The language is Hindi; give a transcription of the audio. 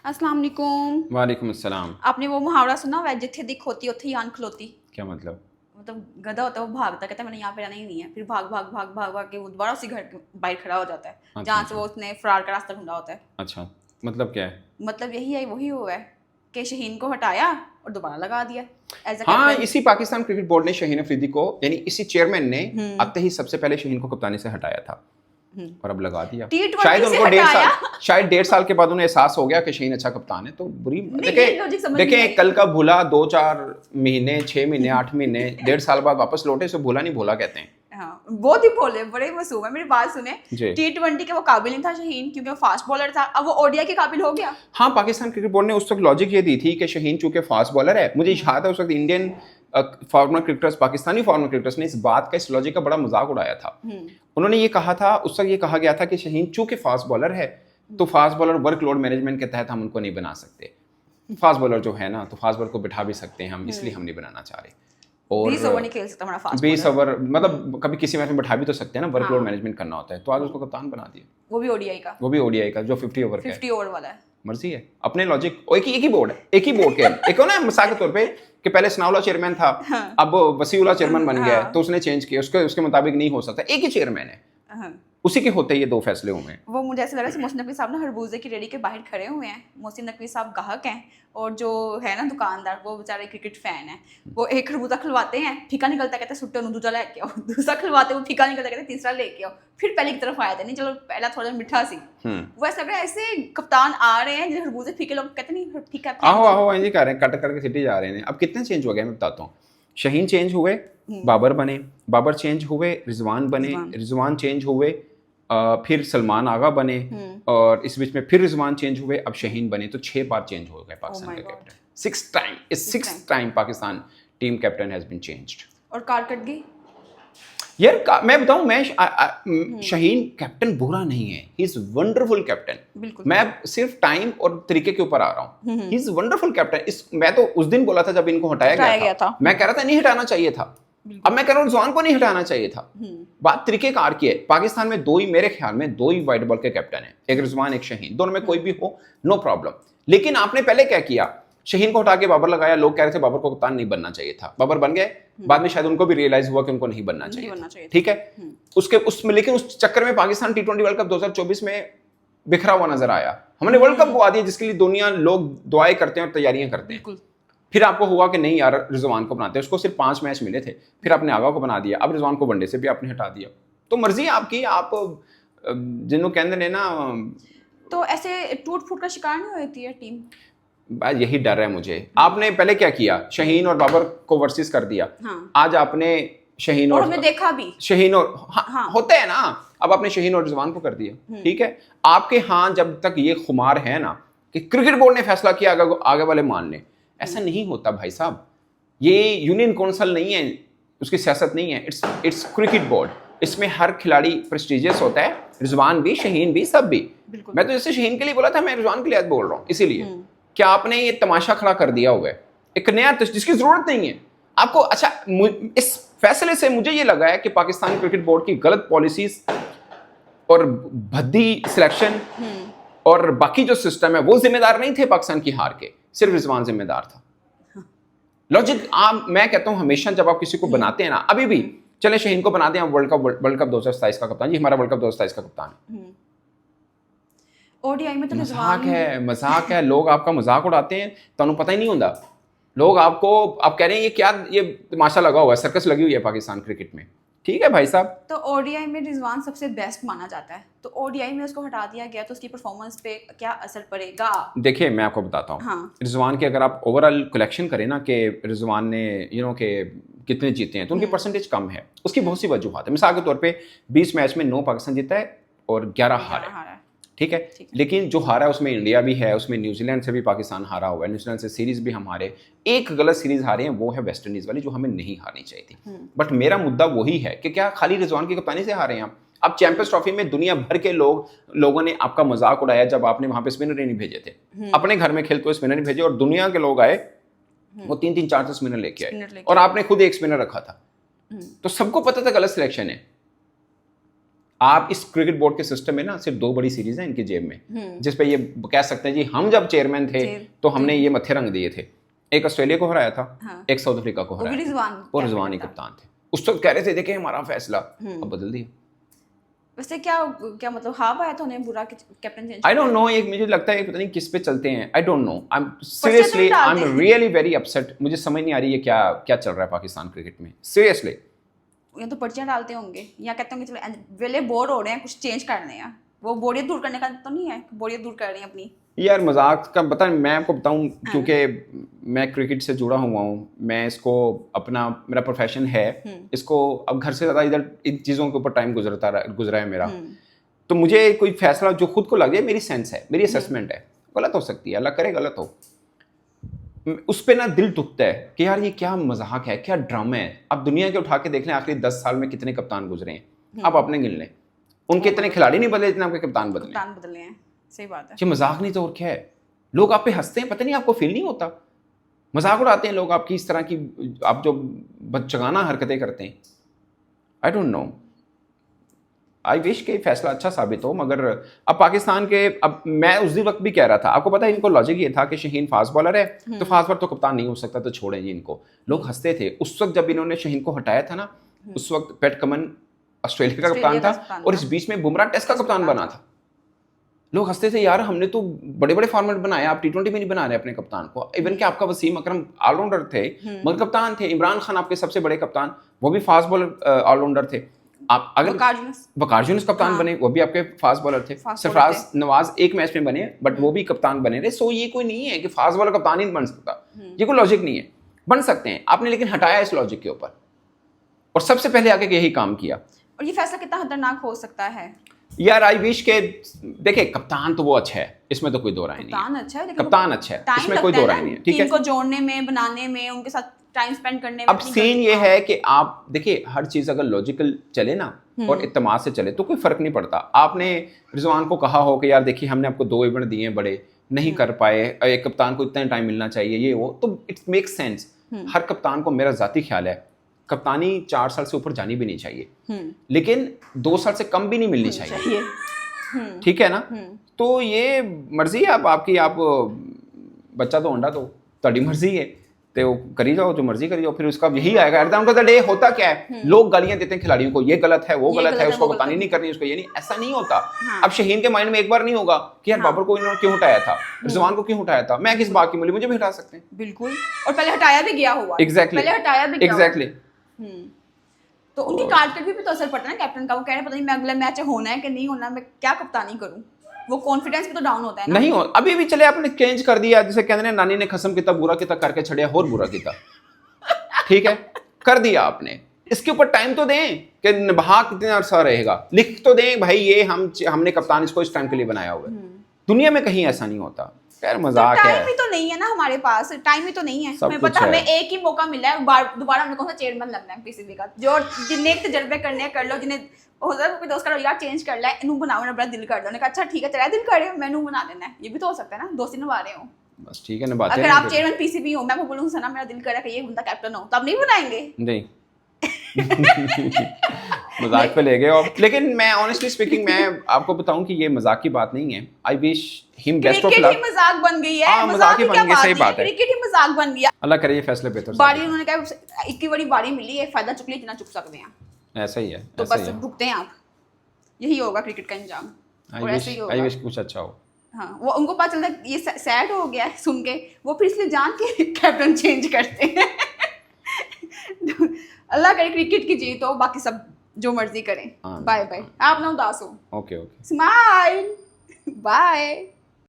अस्सलाम वालेकुम। वालेकुम अस्सलाम। आपने वो मुहावरा सुना हुआ है, जिथे दिख होती उथे ही आन खलोती। क्या मतलब? मतलब गधा होता है वो भागता, कहता है मैंने यहाँ पे रहना ही नहीं है, फिर भाग भाग भाग भाग भाग के वो दोबारा उसी घर के बाहर खड़ा हो जाता है अच्छा जहाँ से अच्छा वो उसने फरार का रास्ता ढूंढा होता है। अच्छा, मतलब क्या है? मतलब यही है, वही हुआ है कि शहीन को हटाया और दोबारा लगा दिया एज अ हाँ, कैप्टन। इसी पाकिस्तान क्रिकेट बोर्ड ने शाहीन अफरीदी को, यानी इसी चेयरमैन ने हम्म आते ही सबसे पहले शाहीन को कप्तानी से हटाया था और अब लगा दिया। शायद T20 से उनको हटाया। शायद 1.5 साल के बाद उन्हें एहसास हो गया कि शाहीन अच्छा कप्तान है, तो बुरी नहीं, ये लॉजिक समझ नहीं देखें आई। कल का भूला 2-4 महीने, 6 महीने, 8 महीने, 1.5 साल बाद वापस लौटे, सो भूला नहीं भूला कहते हैं। हाँ, बहुत ही भोले, बड़े मासूम है। मेरी बात सुने, जी। T20 के वो काबिल नहीं था शहीन, क्योंकि वो फास्ट बॉलर था। अब वो ओडीआई के काबिल हो गया। हाँ, पाकिस्तान क्रिकेट बोर्ड ने उस वक्त लॉजिक ये दी थी कि शाहीन चूंकि फास्ट बॉलर है, मुझे याद है उस वक्त Indian farmer cricketers, Pakistani farmer cricketers ने इस बात का, इस लॉजिक का बड़ा मजाक उड़ाया था। उन्होंने ये कहा था, उस वक्त ये कहा गया था कि शाहीन चूंकि फास्ट बॉलर है तो फास्ट बॉलर वर्कलोड मैनेजमेंट के तहत हम उनको नहीं बना सकते। फास्ट बॉलर जो है ना, तो फास्ट बॉलर को बिठा भी सकते हैं हम, इसलिए हम नहीं बनाना चाह रहे। और 20 ओवर नहीं खेल सकता हमारा फास्ट 20 बॉलर। ओवर मतलब कभी किसी मैच में बैठा भी तो सकते हैं ना, वर्कलोड हाँ। मैनेजमेंट करना होता है, तो आज उसको कप्तान बना दिया। वो भी ओडीआई का, वो भी ओडीआई का जो 50 ओवर का है। 50 ओवर वाला है। मर्जी है, अपने लॉजिक, एक ही बोर्ड है, एक ही बोर्ड के एक हो ना मिसाल के तौर पे कि पहले सनाउल्लाह चेयरमैन था, हाँ। अब वसीउल्लाह चेयरमैन बन गया है, हाँ। तो उसने चेंज किया, उसके मुताबिक नहीं हो सकता, एक ही चेयरमैन है, हाँ। उसी के होते ये दो फैसले हुए हैं। वो मुझे ऐसा लग रहा है मोहसिन नकवी साहब ना खरबूजे की रेडी के बाहर खड़े हुए हैं। मोहसिन नकवी साहब गाहक हैं और जो है ना दुकानदार, वो बेचारे क्रिकेट फैन है। वो एक खरबूजा खिलवाते हैं, फीका निकलता, कहते हैं सुट्टे दूसरा लेके आओ, दूसरा खिलवाते, वो फीका निकलता, कहते हैं तीसरा लेके आओ, फिर पहले की तरफ आया था, नहीं चलो पहला थोड़ा मीठा सी। वो ऐसा लग रहा है ऐसे कप्तान आ रहे हैं जैसे खरबूजे फीके, लोग कहते नहीं फीका आहो आहो इंजी कर रहे हैं, कट करके सिटी जा रहे हैं। अब कितने चेंज हो गए मैं बताता हूँ। शाहीन चेंज हुए, बाबर बने, बाबर चेंज हुए, रिजवान बने, रिजवान चेंज हुए, फिर सलमान आगा बने, और इस बीच में फिर रिजवान चेंज हुए, अब शाहीन बने, तो 6 बार चेंज हो गए पाकिस्तान के captain. 6 time Pakistan team captain has been changed. और कारकर्दगी यार मैं बताऊं, मैं शाहीन कैप्टन बुरा नहीं है, ही इज वंडरफुल कैप्टन। बिल्कुल। मैं सिर्फ टाइम और तरीके के ऊपर आ रहा हूँ। He is wonderful captain. मैं तो उस दिन बोला था जब इनको हटाया गया था, मैं कह रहा था नहीं हटाना चाहिए था। अब मैं कह रहा हूँ रिजवान को नहीं हटाना चाहिए था। बात तरीकेकार की है। पाकिस्तान में दो ही, मेरे ख्याल में दो ही वाइट बॉल के कैप्टन है, एक रिजवान एक शाहीन, दोनों में कोई भी हो नो प्रॉब्लम। लेकिन आपने पहले क्या किया, शाहीन को हटा के बाबर लगाया। लोग कह रहे थे बाबर को कप्तान नहीं बनना चाहिए था, बाबर बन गए। बाद में शायद उनको भी रियलाइज हुआ कि उनको नहीं बनना चाहिए, ठीक है। उसमें लेकिन उस चक्कर में पाकिस्तान T20 वर्ल्ड कप 2024 में बिखरा हुआ नजर आया। हमने वर्ल्ड कप गवा दिया जिसके लिए दुनिया लोग दुआएं करते हैं और तैयारियां करते हैं। फिर आपको हुआ कि नहीं यार रिजवान को बनाते हैं, उसको सिर्फ 5 मैच मिले थे, फिर आपने आगा को बना दिया, अब रिजवान को वनडे से भी आपने हटा दिया। तो मर्जी आपकी, आप जिन्हों कहते हैं ना, तो ऐसे टूट फूट का शिकार नहीं होती है टीम। यही डर है मुझे। आपने पहले क्या किया, शाहीन और बाबर को वर्सेस कर दिया। हाँ। आज आपने शाहीन और हमने देखा भी शाहीन और हाँ। होता है ना, अब आपने शाहीन और रिजवान को कर दिया, ठीक है। आपके हाँ जब तक ये खुमार है ना कि क्रिकेट बोर्ड ने फैसला किया आगे वाले मान लें, ऐसा नहीं होता भाई साहब। ये यूनियन काउंसिल नहीं है, उसकी सियासत नहीं है, इट्स क्रिकेट बोर्ड। इसमें हर खिलाड़ी प्रेस्टिजियस होता है, रिजवान भी, शाहीन भी, सब भी। मैं तो जैसे शाहीन के लिए बोला था, मैं रिजवान के लिए आज बोल रहा हूँ। इसीलिए क्या आपने ये तमाशा खड़ा कर दिया हुआ है, एक नया जिसकी जरूरत नहीं है आपको। अच्छा, इस फैसले से मुझे ये लगा है कि पाकिस्तान क्रिकेट बोर्ड की गलत पॉलिसीज और भद्दी सिलेक्शन और बाकी जो सिस्टम है वो जिम्मेदार नहीं थे पाकिस्तान की हार के, सिर्फ रिजवान जिम्मेदार था। लॉजिक मैं कहता हूं हमेशा जब आप किसी को बनाते हैं ना, अभी भी चले शाहीन को बना दें वर्ल्ड कप 2027 का कप्तान, जी हमारा वर्ल्ड कप 2027 का कप्तान है। ओडीआई में तो मजाक है, लोग आपका मजाक उड़ाते हैं, तो पता ही नहीं होता। लोग आपको आप कह रहे हैं ये क्या, ये तमाशा लगा हुआ है, सर्कस लगी हुई है पाकिस्तान क्रिकेट में, ठीक है भाई साहब। तो ओडीआई में रिजवान सबसे बेस्ट माना जाता है, तो ओडीआई में उसको हटा दिया गया, तो उसकी परफॉर्मेंस पे क्या असर पड़ेगा? देखिए मैं आपको बताता हूँ। हाँ। रिजवान की अगर आप ओवरऑल कलेक्शन करें ना कि रिजवान ने के कितने जीते हैं, तो उनकी परसेंटेज कम है। उसकी बहुत सी वजूहत है। मिसाल के तौर पे 20 मैच में 9 पाकिस्तान जीता है और 11 हारा है, ठीक है। लेकिन जो हारा है उसमें इंडिया भी है, उसमें न्यूजीलैंड से भी पाकिस्तान हारा हुआ है, न्यूजीलैंड से सीरीज भी हम हारे, एक गलत सीरीज हारे हैं, वो है वेस्ट इंडीज वाली, जो हमें नहीं हारनी चाहिए थी। बट मेरा मुद्दा वही है कि क्या खाली रिजवान की कप्तानी से हारे हैं आप? अब चैंपियंस ट्रॉफी में दुनिया भर के लोगों ने आपका मजाक उड़ाया जब आपने वहां पे स्पिनर ही नहीं भेजे थे। अपने घर में खेलते हुए स्पिनर नहीं भेजे, और दुनिया के लोग आए, वो 3-3 4 स्पिनर लेके आए, और आपने खुद एक स्पिनर रखा था। तो सबको पता था गलत सिलेक्शन है। आप इस क्रिकेट बोर्ड के सिस्टम में ना सिर्फ 2 बड़ी सीरीज हैं इनकी जेब में, जिस पे ये कह सकते हैं जी हम जब चेयरमैन थे तो हमने ये मत्थे रंग दिए थे। एक ऑस्ट्रेलिया को हराया था, एक साउथ अफ्रीका को हराया था, और रिजवान ही कप्तान थे। उस वक्त कह रहे थे देखें हमारा फैसला, अब बदल दिया। वैसे क्या मतलब हाफ आया था उन्हें बुरा captain change? I don't know, एक मुझे लगता है पता नहीं किस पे चलते हैं, I don't know, I am seriously I am really very upset. मुझे समझ नहीं आ रही है क्या क्या चल रहा है पाकिस्तान क्रिकेट में, सीरियसली। या तो पर्चियां डालते होंगे या कहते होंगे चलो वेले बोर हो रहे हैं कुछ चेंज करने हैं, वो बोरियत दूर करने का तो नहीं है, बोरियत दूर कर रही है अपनी। यार मजाक का पता नहीं, मैं आपको बताऊं क्योंकि मैं क्रिकेट से जुड़ा हुआ हूँ, मैं इसको अपना मेरा प्रोफेशन है, इसको अब घर से ज़्यादा इधर इन चीज़ों के ऊपर टाइम गुजरा है मेरा, तो मुझे कोई फैसला जो खुद को लग जाए, मेरी सेंस है, मेरी असेसमेंट है, गलत हो सकती है, अल्लाह करे गलत हो, उस पर ना दिल दुखता है कि यार ये क्या मजाक है, क्या ड्रामा है। अब दुनिया के उठा के देख लें आखिरी 10 साल में कितने कप्तान गुजरे हैं, आप अपने गिन लें, उनके इतने खिलाड़ी नहीं बदले जितने आपके कप्तान बदले हैं। सही बात है, ये मजाक नहीं तो और क्या है। लोग आप पे हंसते हैं, पता नहीं आपको फील नहीं होता, मजाक उड़ाते हैं लोग आपकी इस तरह की, आप जो बच्चगाना हरकतें करते हैं। I don't know, I wish के फैसला अच्छा साबित हो, मगर अब पाकिस्तान के, अब मैं उस वक्त भी कह रहा था, आपको पता है इनको लॉजिक ये था कि शाहीन फास्ट बॉलर है तो फास्ट बॉलर तो कप्तान नहीं हो सकता, तो छोड़ें जी इनको। लोग हंसते थे उस वक्त जब इन्होंने शाहीन को हटाया था ना, उस वक्त पैट कमन ऑस्ट्रेलिया का कप्तान था और इस बीच में बुमराह टेस्ट का कप्तान बना था। लोग हंसते थे यार हमने तो बड़े बड़े फॉर्मेट बनाए, आप T20 में नहीं बना रहे अपने कप्तान को। इवन कि आपका वसीम अकरम ऑलराउंडर थे मगर कप्तान थे, इमरान खान आपके सबसे बड़े कप्तान वो भी फास्ट बॉलर ऑलराउंडर थे। आप अगर वकार यूनुस कप्तान बने वो भी आपके फास्ट बॉलर थे। सरफराज नवाज एक मैच में बने बट वो भी कप्तान बने रहे। सो ये कोई नहीं है कि फास्ट बॉलर कप्तान ही नहीं बन सकता, ये कोई लॉजिक नहीं है, बन सकते हैं आपने, लेकिन हटाया इस लॉजिक के ऊपर और सबसे पहले आके यही काम किया। और ये फैसला कितना खतरनाक हो सकता है यार, आई विश के देखिए कप्तान तो वो अच्छा है, इसमें तो कोई दो राय नहीं है, कप्तान अच्छा है, लेकिन कप्तान अच्छा है, इसमें कोई दो राय नहीं है, ठीक है, टीम को जोड़ने में, बनाने में, उनके साथ टाइम स्पेंड करने में। अब सीन ये है कि आप देखिए हर चीज अगर लॉजिकल चले ना और इत्तेमाद से चले तो कोई फर्क नहीं पड़ता। आपने रिजवान को कहा हो कि यार देखिए हमने आपको 2 इवेंट दिए हैं बड़े, नहीं कर पाए, एक कप्तान को इतना टाइम मिलना चाहिए, ये वो, तो इट मेक्स सेंस। हर कप्तान को, मेरा जाती ख्याल है, कप्तानी 4 साल से ऊपर जानी भी नहीं चाहिए, लेकिन 2 साल से कम भी नहीं मिलनी चाहिए, ठीक है ना। तो ये मर्जी है आपकी, आप बच्चा तो अंडा दो, ਤੁਹਾਡੀ मर्जी है, तो करी जाओ जो मर्जी करी जाओ, फिर उसका यही आएगा। At the end of the day होता क्या है, लोग गालियां देते हैं खिलाड़ियों को, ये गलत है, वो गलत है, उसको कप्तानी नहीं करनी, उसको ये नहीं, ऐसा नहीं होता। अब शाहीन के माइंड में एक बार नहीं होगा कि यार बाबर को इन्होंने क्यों हटाया था, रिजवान को क्यों हटाया था, मैं किस बात की मूली, मुझे भी हटा सकते हैं, बिल्कुल, और पहले हटाया भी गया हुआ, एग्जैक्टली, पहले हटाया भी गया एग्जैक्टली। तो उनकी कारकर्दगी पे तो असर पड़ता है ना कैप्टन का, वो कह रहे पता नहीं मैं अगले मैच होना है कि नहीं होना, मैं क्या कप्तानी करूं, वो कॉन्फिडेंस भी तो डाउन होता है ना। नहीं हो, अभी भी चले आपने चेंज कर दिया, जैसे कहते हैं नानी ने खसम किता बुरा किता करके छड़िया और बुरा किता, ठीक है, कर दिया आपने, इसके ऊपर टाइम तो दें कि निभा कितना अरसा रहेगा, लिख तो दें भाई ये हमने कप्तान इसको इस टाइम के लिए बनाया हुआ है। दुनिया में कहीं ऐसा नहीं होता, खैर मजाक है, टाइम ही तो नहीं है ना हमारे पास, टाइम ही तो नहीं है, हमें पता, हमें एक ही मौका मिला है, दोबारा हमने कौन सा चेयरमैन लगना है पीसीबी का, जो जिन्हें तजर्बे करने कर लो, जिन्हें हो जाए कोई दोस्त का यार चेंज कर ले, इनू बनाओ ना, बड़ा दिल कर दो, ने कहा अच्छा ठीक है चला दिल कर रहे हो, मैनू बना देना है, ये भी तो हो सकता है ना, दोस्ती निभा रहे हो, बस ठीक है ना बात है। अगर आप चेयरमैन पीसीबी हो, मैं आपको बोलूंगा सना मेरा दिल कर रहा है कि ये बंदा कैप्टन हो, तो आप नहीं बनाएंगे? नहीं मजाक पे ले गए आप, लेकिन मैं ऑनेस्टली स्पीकिंग मैं आपको बताऊं कि ये मजाक की बात नहीं है। I wish him best of luck. Cricket ही मजाक बन गई है, मजाक ही बन गई, सही बात है, क्रिकेट ही मजाक बन गया। अल्लाह करे ये फैसले बेहतर बारी उन्होंने कहा इतनी बड़ी बारी मिली है, फायदा चुक लिया जितना चुक सकते हैं, ऐसा ही है, तो बस भुगते हैं आप, यही होगा क्रिकेट का अंजाम, और ऐसे ही होगा। आई विश कुछ अच्छा हो। हाँ, वो उनको पता चलता है ये सैड हो गया है सुन के, वो फिर इसलिए जान के कैप्टन चेंज करते हैं। अल्लाह करे क्रिकेट की जीत हो, बाकी सब जो मर्जी करें। बाय बाय, आप ना उदास हो, ओके ओके, स्माइल, बाय।